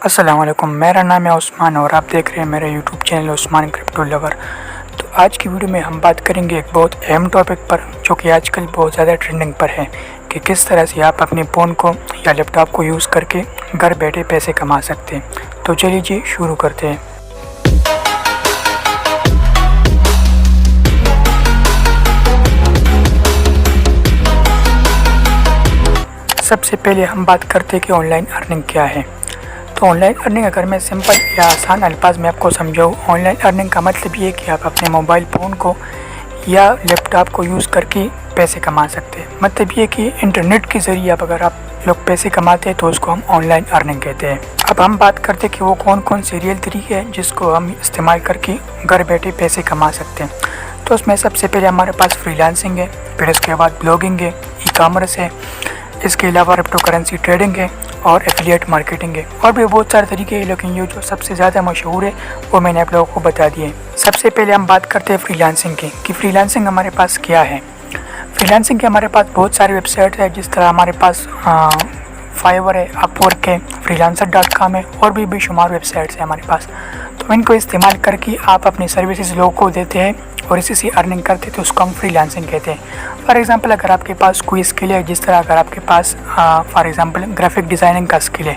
अस्सलाम वालेकुम, मेरा नाम है उस्मान और आप देख रहे हैं मेरा YouTube channel Usman crypto lover. तो आज की वीडियो में हम बात करेंगे एक बहुत अहम टॉपिक पर जो कि आजकल बहुत ज़्यादा ट्रेंडिंग पर है कि किस तरह से आप अपने फ़ोन को या लैपटॉप को यूज़ करके घर बैठे पैसे कमा सकते हैं। तो चलिए जी शुरू करते हैं। सबसे पहले हम बात करते हैं कि ऑनलाइन अर्निंग क्या है। तो ऑनलाइन अर्निंग अगर मैं सिंपल या आसान अल्फाज में आपको समझाऊँ, ऑनलाइन अर्निंग का मतलब ये है कि आप अपने मोबाइल फ़ोन को या लैपटॉप को यूज़ करके पैसे कमा सकते हैं। मतलब ये कि इंटरनेट के ज़रिए अगर आप लोग पैसे कमाते हैं तो उसको हम ऑनलाइन अर्निंग कहते हैं। अब हम बात करते हैं कि वो कौन कौन से रियल तरीके हैं जिसको हम इस्तेमाल करके घर बैठे पैसे कमा सकते हैं। तो उसमें सबसे पहले हमारे पास फ्रीलांसिंग है, फिर उसके बाद ब्लॉगिंग है, ई कॉमर्स है, इसके अलावा क्रिप्टो करेंसी ट्रेडिंग है और एफिलिएट मार्केटिंग है। और भी बहुत सारे तरीके हैं, लेकिन ये जो सबसे ज़्यादा मशहूर है वो मैंने आप लोगों को बता दिए। सबसे पहले हम बात करते हैं फ्रीलांसिंग की कि फ्रीलांसिंग हमारे पास क्या है। फ्रीलांसिंग के हमारे पास बहुत सारे वेबसाइट है, जिस तरह हमारे पास फाइवर है, अपवर्क है, freelancer.com है और भी बेशुमार वेबसाइट्स है हमारे पास। तो इनको इस्तेमाल करके आप अपनी सर्विसेज लोगों को देते हैं और इसी से अर्निंग करते हैं, तो उसको हम फ्रीलांसिंग कहते हैं। फॉर एग्जांपल अगर आपके पास कोई स्किल है, जिस तरह अगर आपके पास फॉर एग्जांपल ग्राफिक डिज़ाइनिंग का स्किल है,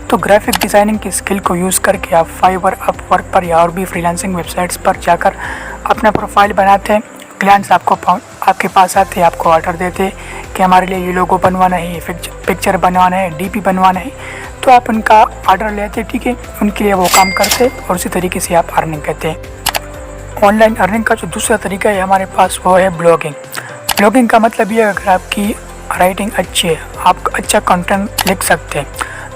तो ग्राफिक डिज़ाइनिंग की स्किल को यूज़ करके आप फाइवर, अपवर्क पर या और भी फ्रीलांसिंग वेबसाइट्स पर जाकर अपना प्रोफाइल बनाते हैं। क्लाइंट्स आपके पास आते हैं, आपको ऑर्डर देते हैं कि हमारे लिए ये लोगो बनवाना है, ये पिक्चर बनवाना है, डीपी बनवाना है, तो आप उनका ऑर्डर लेते हैं, ठीक है, उनके लिए वो काम करते हैं और उसी तरीके से आप अर्निंग करते हैं। ऑनलाइन अर्निंग का जो दूसरा तरीका है हमारे पास वो है ब्लॉगिंग। ब्लॉगिंग का मतलब ये है अगर आपकी राइटिंग अच्छी है, आप अच्छा कंटेंट लिख सकते हैं,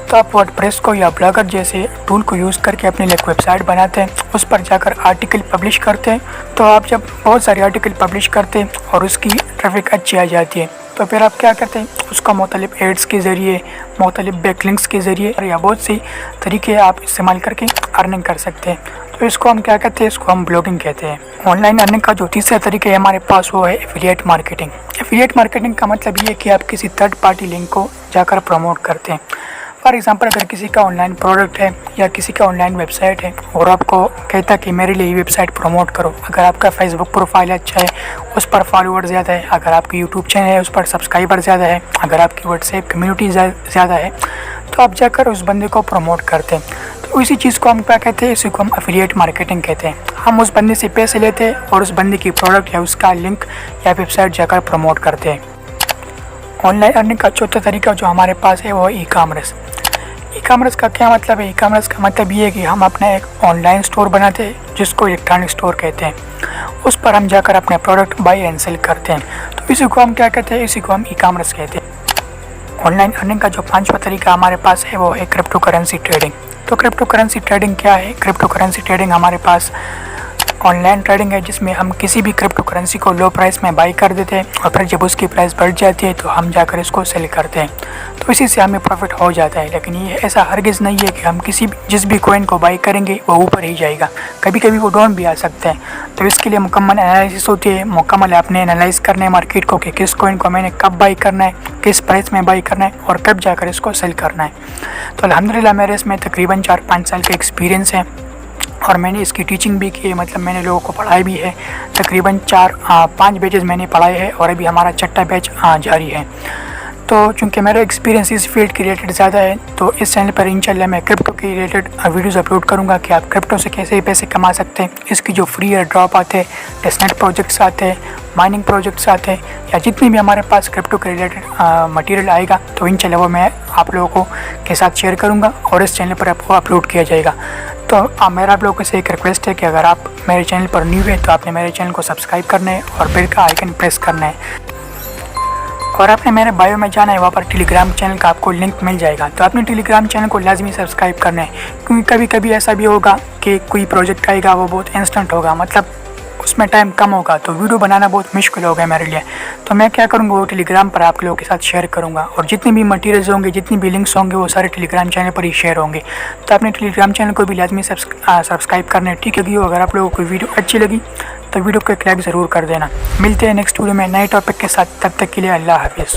तो आप वर्डप्रेस को या ब्लॉगर जैसे टूल को यूज़ करके अपने लिए एक वेबसाइट बनाते हैं, उस पर जाकर आर्टिकल पब्लिश करते हैं। तो आप जब बहुत सारे आर्टिकल पब्लिश करते हैं और उसकी ट्रैफिक अच्छी आ जाती है, तो फिर आप क्या करते हैं, उसका मुख्तलिफ एड्स के ज़रिए, मुख्तलिफ बैकलिंक्स के ज़रिए या बहुत सी तरीके आप इस्तेमाल करके अर्निंग कर सकते हैं। तो इसको हम क्या कहते हैं, इसको हम ब्लॉगिंग कहते हैं। ऑनलाइन अर्निंग का जो तीसरा तरीका है हमारे पास वो है एफिलिएट मार्केटिंग। एफिलिएट मार्केटिंग का मतलब ये है कि आप किसी थर्ड पार्टी लिंक को जाकर प्रमोट करते हैं। फॉर एग्जांपल अगर किसी का ऑनलाइन प्रोडक्ट है या किसी का ऑनलाइन वेबसाइट है और आपको कहता है कि मेरे लिए ये वेबसाइट प्रमोट करो, अगर आपका फेसबुक प्रोफाइल अच्छा है, उस पर फॉलोअर ज़्यादा है, अगर आपकी यूट्यूब चैनल है उस पर सब्सक्राइबर ज़्यादा है, अगर आपकी व्हाट्सएप कम्युनिटी ज़्यादा है, तो आप जाकर उस बंदे को प्रमोट करते हैं। तो इसी चीज़ को हम क्या कहते हैं, इसी को हम एफिलिएट मार्केटिंग कहते हैं। हम उस बंदे से पैसे लेते हैं और उस बंदे की प्रोडक्ट या उसका लिंक या वेबसाइट जाकर प्रमोट करते हैं। ऑनलाइन अर्निंग का चौथा तरीका जो हमारे पास है वो है ई कॉमर्स। ई कॉमर्स का क्या मतलब है? ई कॉमर्स का मतलब ये है कि हम अपना एक ऑनलाइन स्टोर बनाते हैं जिसको इलेक्ट्रॉनिक स्टोर कहते हैं, उस पर हम जाकर अपने प्रोडक्ट बाई एंड सेल करते हैं। तो इसी को हम क्या कहते हैं, इसी को हम ई कॉमर्स कहते हैं। ऑनलाइन अर्निंग का जो पांचवा तरीका हमारे पास है वो है क्रिप्टो करेंसी ट्रेडिंग। तो क्रिप्टो करेंसी ट्रेडिंग क्या है? क्रिप्टो करेंसी ट्रेडिंग हमारे पास ऑनलाइन ट्रेडिंग है जिसमें हम किसी भी क्रिप्टो करेंसी को लो प्राइस में बाई कर देते हैं और फिर जब उसकी प्राइस बढ़ जाती है तो हम जाकर इसको सेल करते हैं, तो इसी से हमें प्रॉफिट हो जाता है। लेकिन ये ऐसा हरगिज़ नहीं है कि हम जिस भी कॉइन को बाई करेंगे वो ऊपर ही जाएगा, कभी कभी वो डाउन भी आ सकते हैं। तो इसके लिए मुकम्मल एनालिसिस होती है, मुकम्मल आपने एनालाइज करना है मार्केट को कि किस कॉइन को मैंने कब बाई करना है, किस प्राइस में बाई करना है और कब जाकर इसको सेल करना है। तो अल्हम्दुलिल्लाह मेरे इसमें तकरीबन 4-5 साल का एक्सपीरियंस है और मैंने इसकी टीचिंग भी की है, मतलब मैंने लोगों को पढ़ाई भी है। तकरीबन 4-5 बैचेज़ मैंने पढ़ाए हैं और अभी हमारा छठा बैच जारी है। तो चूँकि मेरा एक्सपीरियंस इस फील्ड के रिलेटेड ज़्यादा है, तो इस चैनल पर इंशाल्लाह मैं क्रिप्टो के रिलेटेड वीडियोज़ अपलोड करूँगा कि आप क्रिप्टो से कैसे पैसे कमा सकते हैं। इसकी जो फ्री एयर ड्रॉप आते हैं, टेस्टनेट प्रोजेक्ट्स आते हैं, माइनिंग प्रोजेक्ट्स आते हैं, या जितनी भी हमारे पास क्रिप्टो के रिलेटेड मटेरियल आएगा तो इंशाल्लाह वो मैं आप लोगों के साथ शेयर करूँगा और इस चैनल पर आपको अपलोड किया जाएगा। तो मेरा आप लोगों से एक रिक्वेस्ट है कि अगर आप मेरे चैनल पर न्यू है तो आपने मेरे चैनल को सब्सक्राइब करना है और बेल का आइकन प्रेस करना है, और आपने मेरे बायो में जाना है, वहाँ पर टेलीग्राम चैनल का आपको लिंक मिल जाएगा। तो आपने टेलीग्राम चैनल को लाजमी सब्सक्राइब करना है, क्योंकि कभी कभी ऐसा भी होगा कि कोई प्रोजेक्ट आएगा वो बहुत इंस्टेंट होगा, मतलब उसमें टाइम कम होगा, तो वीडियो बनाना बहुत मुश्किल होगा मेरे लिए। तो मैं क्या करूँगा, वो टेलीग्राम पर आप लोगों के साथ शेयर करूँगा और जितने भी मटेरियल्स होंगे, जितनी भी लिंक्स होंगे वो सारे टेलीग्राम चैनल पर ही शेयर होंगे। तो आपने टेलीग्राम चैनल को भी लाजमी सब्सक्राइब करना है, ठीक है। अगर आप लोगों को वीडियो अच्छी लगी तो वीडियो को एक लाइक ज़रूर कर देना। मिलते हैं नेक्स्ट वीडियो में नए टॉपिक के साथ, तब तक के लिए अल्लाह हाफिज़।